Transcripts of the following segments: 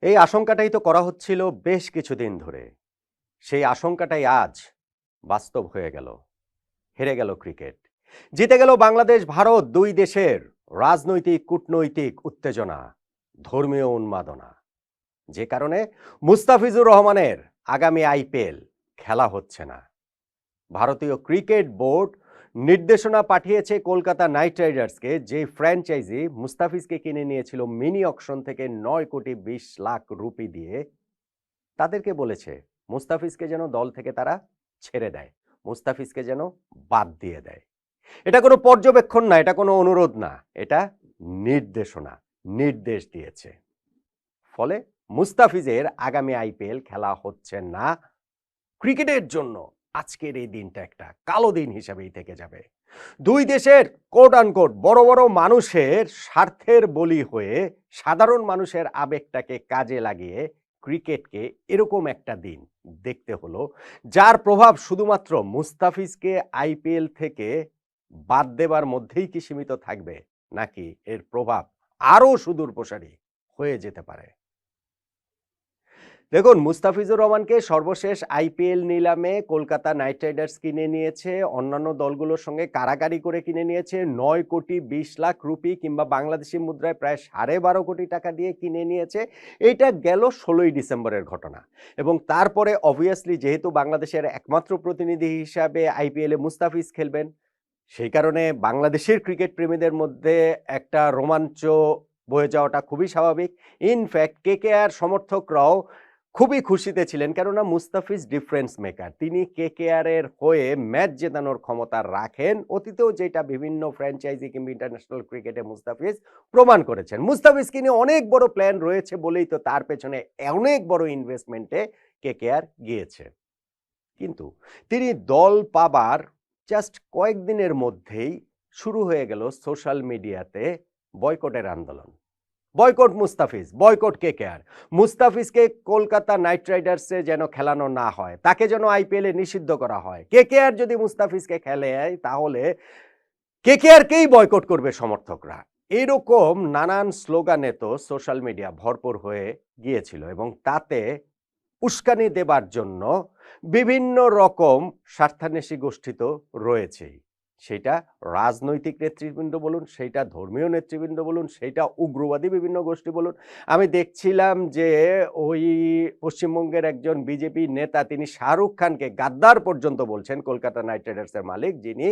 এই আশঙ্কাটাই তো করা হচ্ছিল বেশ কিছুদিন ধরে। সেই আশঙ্কাটাই আজ বাস্তব হয়ে গেল। হেরে গেল ক্রিকেট। জিতে গেল বাংলাদেশ ভারত, দুই দেশের রাজনৈতিক কূটনৈতিক উত্তেজনা, ধর্মীয় উন্মাদনা। যে কারণে মুস্তাফিজুর রহমানের আগামী আইপিএল খেলা হচ্ছে না। ভারতীয় ক্রিকেট বোর্ড নির্দেশনা পাঠিয়েছে কলকাতা নাইট রাইডার্সকে, যে ফ্র্যাঞ্চাইজি মুস্তাফিজকে কিনে নিয়েছিল মিনি অকশন থেকে 9,20,00,000 রুপি দিয়ে। তাদেরকে বলেছে মুস্তাফিজকে যেন দল থেকে তারা ছেড়ে দেয়, মুস্তাফিজকে যেন বাদ দিয়ে দেয়। এটা কোনো পর্যবেক্ষণ না, এটা কোনো অনুরোধ না, এটা নির্দেশনা, নির্দেশ দিয়েছে। ফলে মুস্তাফিজের আগামী আইপিএল খেলা হচ্ছে না। ক্রিকেটের জন্য আজকের এই দিনটা একটা কালো দিন হিসেবেই থেকে যাবে। দুই দেশের কোট আনকোট বড় বড় মানুষের স্বার্থের বলি হয়ে সাধারণ মানুষের আবেগটাকে কাজে লাগিয়ে ক্রিকেটকে এরকম একটা দিন দেখতে হলো, যার প্রভাব শুধুমাত্র মুস্তাফিজকে আইপিএল থেকে বাদ দেবার মধ্যেই কি সীমিত থাকবে, নাকি এর প্রভাব আরো সুদূর প্রসারী হয়ে যেতে পারে। দেখুন, মুস্তাফিজুর রহমানকে সর্বশেষ আইপিএল নিলামে কলকাতা নাইট রাইডার্স কিনে নিয়েছে, অন্যান্য দলগুলোর সঙ্গে কারাকারি করে কিনে নিয়েছে 9,20,00,000 রুপি, কিংবা বাংলাদেশি মুদ্রায় প্রায় 12.5 কোটি টাকা দিয়ে কিনে নিয়েছে। এটা গেল 16ই ডিসেম্বরের ঘটনা। এবং তারপরে অবভিয়াসলি যেহেতু বাংলাদেশের একমাত্র প্রতিনিধি হিসাবে আইপিএলে মুস্তাফিজ খেলবেন, সেই কারণে বাংলাদেশের ক্রিকেট প্রেমীদের মধ্যে একটা রোমাঞ্চ বয়ে যাওয়াটা খুবই স্বাভাবিক। ইনফ্যাক্ট কেকেআর সমর্থকরাও খুবই খুশিতে ছিলেন, কেননা মুস্তাফিজ ডিফারেন্স মেকার। তিনি কেকেআর এর হয়ে ম্যাচ জেতানোর ক্ষমতা রাখেন, অতীতেও যেটা বিভিন্ন ফ্র্যাঞ্চাইজি কিংবা ইন্টারন্যাশনাল ক্রিকেটে মুস্তাফিজ প্রমাণ করেছেন। মুস্তাফিজকে নিয়ে অনেক বড় প্ল্যান রয়েছে বলেই তো তার পেছনে অনেক বড় ইনভেস্টমেন্টে কেকেআর গিয়েছে। কিন্তু তিনি দল পাবার জাস্ট কয়েকদিনের মধ্যেই শুরু হয়ে গেল সোশ্যাল মিডিয়াতে বয়কটের আন্দোলন। Boycott Mustafiz, boycott KKR. মুস্তাফিজকে কলকাতা নাইট রাইডার্সে যেন খেলানো না হয়, তাকে যেন আইপিএলে নিষিদ্ধ করা হয়। কেকেআর যদি মুস্তাফিজকে খেলে তাহলে কেকেআরকেই বয়কট করবে সমর্থকরা। এরকম নানান স্লোগানে তো সোশ্যাল মিডিয়া ভরপুর হয়ে গিয়েছিল, এবং তাতে উস্কানি দেবার জন্য বিভিন্ন রকম স্বার্থান্বেষী গোষ্ঠী তো রয়েছেই। সেটা রাজনৈতিক নেতৃবৃন্দ বলুন, সেইটা ধর্মীয় নেতৃবৃন্দ বলুন, সেইটা উগ্রবাদী বিভিন্ন গোষ্ঠী বলুন। আমি দেখছিলাম যে ওই পশ্চিমবঙ্গের একজন বিজেপি নেতা, তিনি শাহরুখ খানকে গাদ্দার পর্যন্ত বলছেন, কলকাতা নাইট রাইডার্সের মালিক, যিনি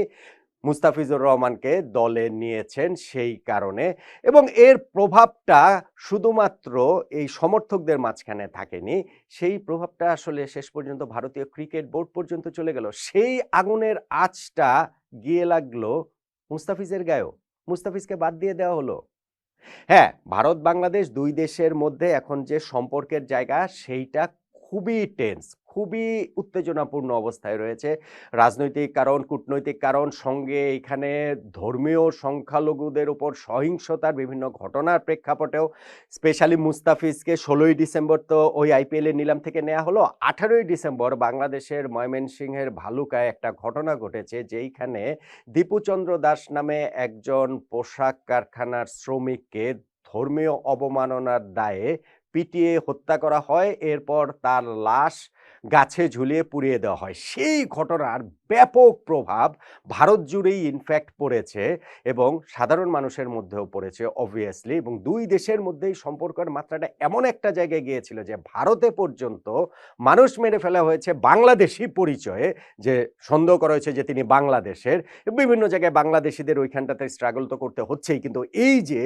মুস্তাফিজুর রহমানকে দলে নিয়েছেন সেই কারণে। এবং এর প্রভাবটা শুধুমাত্র এই সমর্থকদের মাঝখানে থাকেনি, সেই প্রভাবটা আসলে শেষ পর্যন্ত ভারতীয় ক্রিকেট বোর্ড পর্যন্ত চলে গেল। সেই আগুনের আঁচটা গিয়ে লাগলো মুস্তাফিজের গায়েও, মুস্তাফিজকে বাদ দিয়ে দেওয়া হলো। হ্যাঁ, ভারত বাংলাদেশ দুই দেশের মধ্যে এখন যে সম্পর্কের জায়গা, সেইটা খুবই টেন্স, খুবই উত্তেজনাপূর্ণ অবস্থায় রয়েছে। রাজনৈতিক কারণ, কূটনৈতিক কারণ, সঙ্গে এখানে ধর্মীয় সংখ্যালঘুদের উপর সহিংসতার বিভিন্ন ঘটনার প্রেক্ষাপটেও স্পেশালি মুস্তাফিজকে 16ই ডিসেম্বর তো ওই আইপিএল এর নিলাম থেকে নেওয়া হলো। 18ই ডিসেম্বর বাংলাদেশের ময়মনসিংহের ভালুকায় একটা ঘটনা ঘটেছে, যেইখানে দীপুচন্দ্র দাস নামে একজন পোশাক কারখানার শ্রমিককে ধর্মীয় অবমাননার দায়ে পিটিয়ে হত্যা করা হয়, এরপর তার লাশ গাছে ঝুলিয়ে পুড়িয়ে দেওয়া হয়। সেই ঘটনার ব্যাপক প্রভাব ভারত জুড়েই ইনফ্যাক্ট পড়েছে, এবং সাধারণ মানুষের মধ্যেও পড়েছে অবভিয়াসলি। এবং দুই দেশের মধ্যেই সম্পর্কের মাত্রাটা এমন একটা জায়গায় গিয়েছিল যে ভারতে পর্যন্ত মানুষ মেরে ফেলা হয়েছে বাংলাদেশি পরিচয়ে, যে সন্দেহ করা হয়েছে যে তিনি বাংলাদেশের। বিভিন্ন জায়গায় বাংলাদেশিদের ওইখানটাতে স্ট্রাগল তো করতে হচ্ছেই, কিন্তু এই যে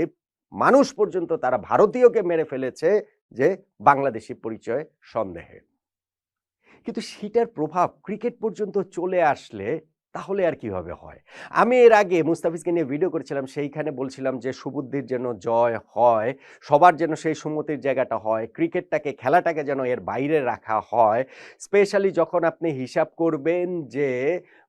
মানুষ পর্যন্ত তারা ভারতীয়কে মেরে ফেলেছে যে বাংলাদেশি পরিচয় সন্দেহে। কিন্তু সেটার প্রভাব ক্রিকেট পর্যন্ত চলে আসলে তাহলে আর কিভাবে হয়। আমি এর আগে মুস্তাফিজকে নিয়ে ভিডিও করেছিলাম, সেইখানে বলছিলাম যে সুবুদ্ধির যেন জয় হয়, সবার যেন সেই সুমতির জায়গাটা হয়, ক্রিকেটটাকে, খেলাটাকে যেন এর বাইরে রাখা হয়। স্পেশালি যখন আপনি হিসাব করবেন যে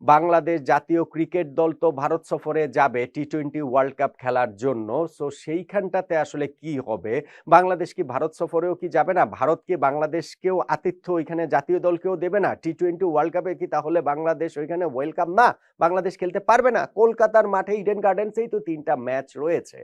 বাংলাদেশ জাতীয় ক্রিকেট দল তো ভারত সফরে যাবে টি-20 ওয়ার্ল্ড কাপ খেলার জন্য। সো সেইখানটাতে আসলে কি হবে? বাংলাদেশ কি ভারত সফরেও কি যাবে না? ভারত কি বাংলাদেশকেও আতিথ্য ওইখানে জাতীয় দলকেও দেবে না? টি-20 ওয়ার্ল্ড কাপে কি তাহলে বাংলাদেশ ওইখানে ওয়েলকাম না? বাংলাদেশ খেলতে পারবে না? কলকাতার মাঠে ইডেন গার্ডেন্সেই তো ৩ টা ম্যাচ রয়েছে।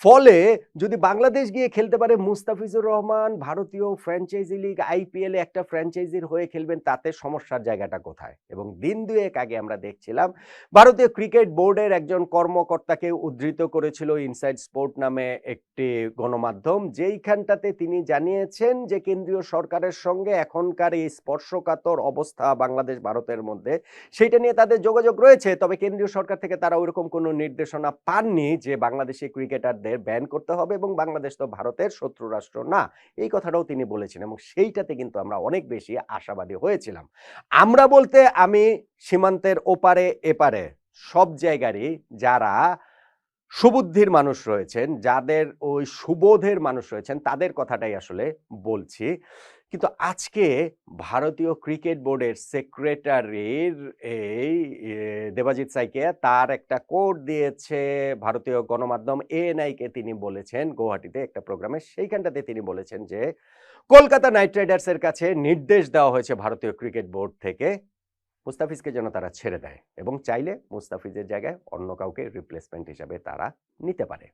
ফলে যদি বাংলাদেশ গিয়ে খেলতে পারে, মুস্তাফিজুর রহমান ভারতীয় ফ্র্যাঞ্চাইজি লিগ আইপিএল এ একটা ফ্র্যাঞ্চাইজির হয়ে খেলবেন, তাতে সমস্যার জায়গাটা কোথায়? এবং দিন দুয়েক আগে আমরা দেখছিলাম ভারতীয় ক্রিকেট বোর্ডের একজন কর্মকর্তাকে উদ্ধৃত করেছিল ইনসাইড স্পোর্ট নামে একটি গণমাধ্যম, যেইখানটাতে তিনি জানিয়েছেন যে কেন্দ্রীয় সরকারের সঙ্গে এখনকার এই স্পর্শকাতর অবস্থা বাংলাদেশ ভারতের মধ্যে, সেইটা নিয়ে তাদের যোগাযোগ রয়েছে। তবে কেন্দ্রীয় সরকার থেকে তারা ওইরকম কোনো নির্দেশনা পাননি যে বাংলাদেশি ক্রিকেটারদের ব্যান করতে হবে, এবং বাংলাদেশ তো ভারতের শত্রু রাষ্ট্র না, এই কথাটাও তিনি বলেছেন, এবং সেইটাতে কিন্তু আমরা অনেক বেশি আশাবাদী হয়েছিলাম। আমরা বলতে আমি সীমান্তের ওপারে এপারে সব জায়গারই যারা সুবুদ্ধির মানুষ রয়েছেন, যাদের ওই সুবোধের মানুষ রয়েছেন, তাদের কথাটাই আসলে বলছি। কিন্তু আজকে ভারতীয় ক্রিকেট বোর্ডের সেক্রেটারির এই দেবাজিৎ সাইকিয়া তার একটা কোট দিয়েছে ভারতীয় গণমাধ্যম এএনআই কে। তিনি বলেছেন গুয়াহাটিতে একটা প্রোগ্রামে, সেইখানটাতে তিনি বলেছেন যে কলকাতা নাইট রাইডার্সের কাছে নির্দেশ দেওয়া হয়েছে ভারতীয় ক্রিকেট বোর্ড থেকে মুস্তাফিজকে যেন তারা ছেড়ে দেয়, এবং চাইলে মুস্তাফিজের জায়গায় অন্য কাউকে রিপ্লেসমেন্ট হিসাবে তারা নিতে পারে।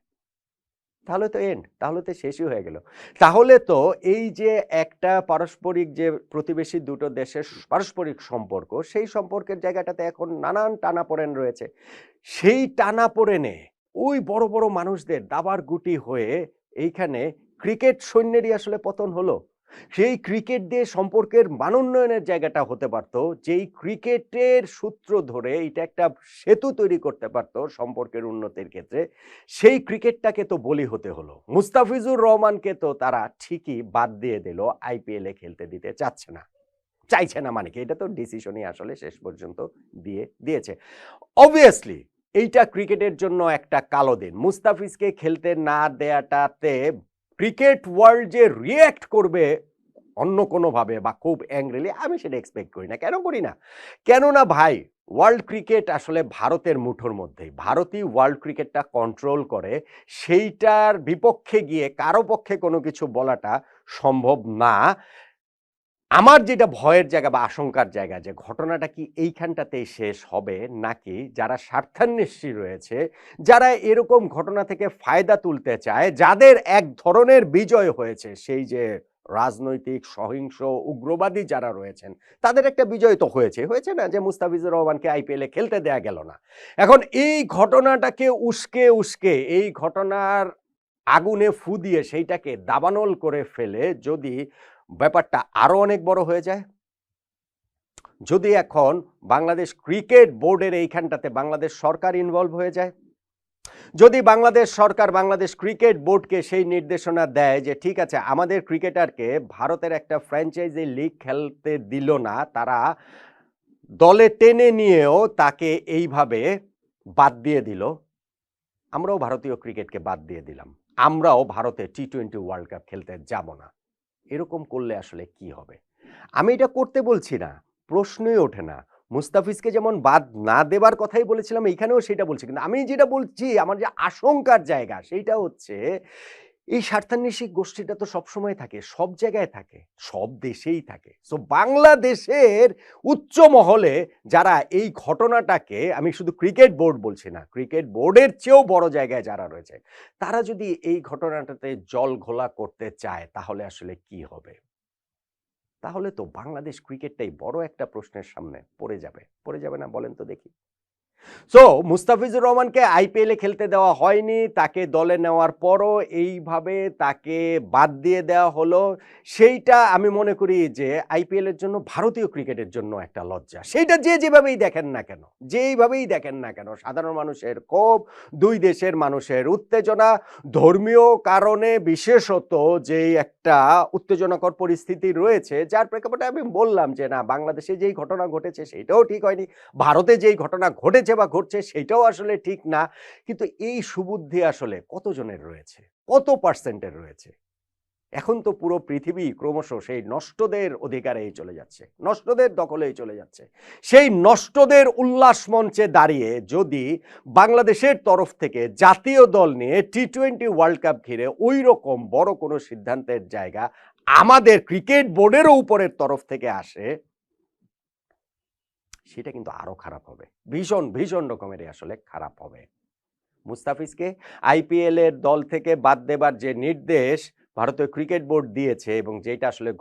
তাহলে তো এন্ড, তাহলে তো শেষই হয়ে গেল। তাহলে তো এই যে একটা পারস্পরিক যে প্রতিবেশী দুটো দেশের পারস্পরিক সম্পর্ক, সেই সম্পর্কের জায়গাটাতে এখন নানান টানাপোড়েন রয়েছে। সেই টানাপোড়েনে ওই বড় বড় মানুষদের দাবার গুটি হয়ে এইখানে ক্রিকেট সৈন্যেরই আসলে পতন হলো। সেই ক্রিকেট দিয়ে সম্পর্কের মানোন্নয়নের জায়গাটা হতে পারত, যেই ক্রিকেটের সূত্র ধরে এটা একটা সেতু তৈরি করতে পারত সম্পর্কের উন্নতির ক্ষেত্রে, সেই ক্রিকেটটাকে তো বলি হতে হলো। মুস্তাফিজুর রহমানকে তো তারা ঠিকই বাদ দিয়ে দিল, আইপিএল এ খেলতে দিতে চাচ্ছে না, চাইছে না, মানে কি এটা তো ডিসিশনই আসলে শেষ পর্যন্ত দিয়েছে। অবভিয়াসলি এইটা ক্রিকেটের জন্য একটা কালো দিন। মুস্তাফিজকে খেলতে না দেয়াটাতে ক্রিকেট ওয়ার্ল্ড যে রিয়্যাক্ট করবে অন্য কোনোভাবে বা খুব অ্যাংরিলি, আমি সেটা এক্সপেক্ট করি না। কেন করি না? কেননা ভাই, ওয়ার্ল্ড ক্রিকেট আসলে ভারতের মুঠোর মধ্যেই, ভারতই ওয়ার্ল্ড ক্রিকেটটা কন্ট্রোল করে। সেইটার বিপক্ষে গিয়ে কারো পক্ষে কোনো কিছু বলাটা সম্ভব না। আমার যেটা ভয়ের জায়গা বা আশঙ্কার জায়গা, যে ঘটনাটা কি এইখানটাতেই শেষ হবে, নাকি যারা স্বার্থান্বেষী রয়েছে, যারা এরকম ঘটনা থেকে ফায়দা তুলতে চায়, যাদের এক ধরনের বিজয় হয়েছে, সেই যে রাজনৈতিক সহিংস উগ্রবাদী যারা রয়েছেন, তাদের একটা বিজয় তো হয়েছে না, যে মুস্তাফিজুর রহমানকে আইপিএলে খেলতে দেয়া গেল না। এখন এই ঘটনাটাকে উস্কে এই ঘটনার আগুনে ফু দিয়ে সেইটাকে দাবানল করে ফেলে যদি ব্যাপারটা আরো অনেক বড় হয়ে যায়, যদি এখন বাংলাদেশ ক্রিকেট বোর্ডের এইখানটাতে বাংলাদেশ সরকার ইনভলভ হয়ে যায়, যদি বাংলাদেশ সরকার বাংলাদেশ ক্রিকেট বোর্ডকে সেই নির্দেশনা দেয় যে ঠিক আছে, আমাদের ক্রিকেটারকে ভারতের একটা ফ্র্যাঞ্চাইজি লিগ খেলতে দিল না, তারা দলে টেনে নিয়েও তাকে এইভাবে বাদ দিয়ে দিল, আমরাও ভারতীয় ক্রিকেটকে বাদ দিয়ে দিলাম, আমরাও ভারতে টি-20 ওয়ার্ল্ড কাপ খেলতে যাব না, এরকম করলে আসলে কি হবে? আমি এটা করতে বলছি না, প্রশ্নই ওঠে না। মুস্তাফিজকে যেমন বাদ না দেবার কথাই বলেছিলাম, এইখানেও সেটা বলছি, কিন্তু আমি যেটা বলছি আমার যে আশঙ্কার জায়গা, সেইটা হচ্ছে এই স্বার্থান্বেষী গোষ্ঠীটা তো সবসময় থাকে, সব জায়গায় থাকে, সব দেশেই থাকে। সো বাংলাদেশের উচ্চ মহলে যারা এই ঘটনাটাকে, আমি শুধু ক্রিকেট বোর্ড বলছি না, ক্রিকেট বোর্ডের চেয়েও বড় জায়গায় যারা রয়েছে, তারা যদি এই ঘটনাটাতে জল ঘোলা করতে চায়, তাহলে আসলে কি হবে? তাহলে তো বাংলাদেশ ক্রিকেটটাই বড় একটা প্রশ্নের সামনে পড়ে যাবে না, বলেন তো দেখি। সো মুস্তাফিজুর রহমানকে আইপিএলে খেলতে দেওয়া হয়নি, তাকে দলে নেওয়ার পরও এইভাবে তাকে বাদ দিয়ে দেওয়া হলো, সেইটা আমি মনে করি যে আইপিএলের জন্য, ভারতীয় ক্রিকেটের জন্য একটা লজ্জা। সেইটা যেভাবেই দেখেন না কেন, যেইভাবেই দেখেন না কেন, সাধারণ মানুষের ক্ষোভ, দুই দেশের মানুষের উত্তেজনা, ধর্মীয় কারণে বিশেষত যেই একটা উত্তেজনাকর পরিস্থিতি রয়েছে, যার প্রেক্ষাপটে আমি বললাম যে না, বাংলাদেশে যেই ঘটনা ঘটেছে সেইটাও ঠিক হয়নি, ভারতে যেই ঘটনা ঘটেছে বা ঘটছে সেটাও আসলে ঠিক না। কিন্তু এই সুবুদ্ধি আসলে কতজনের রয়েছে, কত পার্সেন্টের রয়েছে? এখন তো পুরো পৃথিবী ক্রমশ সেই নষ্টদের অধিকারেই চলে যাচ্ছে, নষ্টদের দখলেই চলে যাচ্ছে। সেই নষ্টদের উল্লাস মঞ্চে দাঁড়িয়ে যদি বাংলাদেশের তরফ থেকে জাতীয় দল নিয়ে টি-20 ওয়ার্ল্ড কাপ ঘিরে ওই রকম বড় কোনো সিদ্ধান্তের জায়গা আমাদের ক্রিকেট বোর্ডেরও উপরের তরফ থেকে আসে, সেটা কিন্তু আরো খারাপ হবে, ভীষণ ভীষণ রকমেরই আসলে খারাপ হবে। মুস্তাফিজকে আইপিএল এর দল থেকে বাদ দেবার যে নির্দেশ ভারতীয় ক্রিকেট বোর্ড দিয়েছে এবং যেটা আসলে